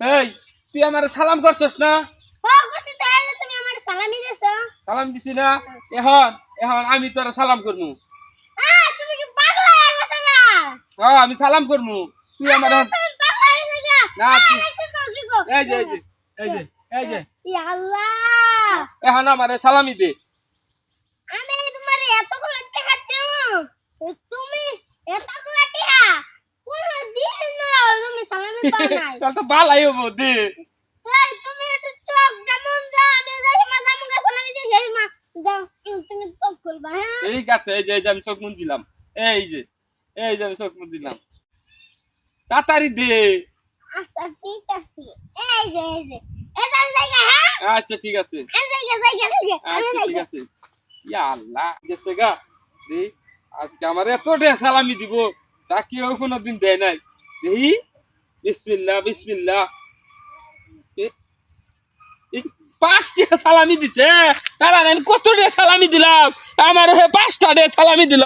এই তুই আমারে সালাম করছস না? হ্যাঁ করছি তো, এই যে তুমি আমার সালামি দিছো। সালাম দিছি না? এখন এখন আমি তোরা সালাম করমু। তুমি কি পাগল হয়ে গেছো না? হ্যাঁ আমি সালাম করমু। তুই আমার তুমি পাগল হয়ে গেছো না? না তুই কি গো? এই যে এই যে এই যে এই যে ইয়া আল্লাহ, এখন আমারে সালামি দে। আমি তোমার এতগুলো টাকা দেব, তুমি এতগুলো টাকা কোন দিন তুমি সালামি পাও নাই। তাহলে তো ভালাই হবো দে। তাই তুমি একটু চোখ যেমন দাও, আমি যাই মা জামুগা সালামি দিয়ে যাই মা। যাও তুমি চোখ খুলবা। হ্যাঁ ঠিক আছে এই যে আমি চোখ মুছিলাম। এই যে আমি চোখ মুছিলাম। তাড়াতাড়ি দে। আচ্ছা ঠিক আছে, এই যে এটা জায়গা। হ্যাঁ আচ্ছা ঠিক আছে। এই জায়গা আচ্ছা ঠিক আছে। ইয়া আল্লাহ গেছে গা দে। আজকে আমার এতটা সালামি দিব যা কেউ কোনোদিন দেয় নাই। দেখি বিসমিল্লাহ বিসমিল্লাহ। পাঁচটা সালামি দিছে। তারা আমি কতটা সালামি দিলাম, আমার 5টা সালামি দিলাম।